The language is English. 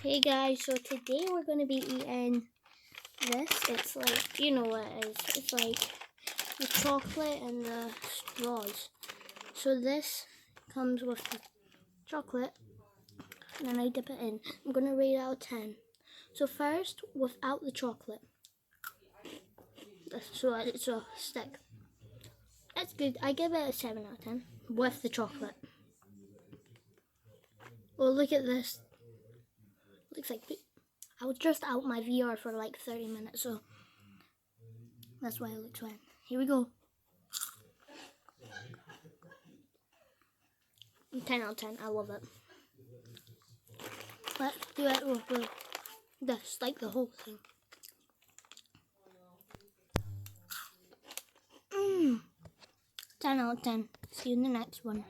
Hey guys, so today we're going to be eating this. It's like, you know what it is. It's like the chocolate and the straws. So this comes with the chocolate and then I dip it in. I'm going to rate it out of 10. So first, without the chocolate. So it's a stick. That's good. I give it a 7 out of 10 with the chocolate. Oh, look at this. Looks like I was just out my VR for like 30 minutes, so that's why it looks fine. Here we go. 10 out of 10. I love it. Let's do it with this, like the whole thing. 10 out of 10. See you in the next one.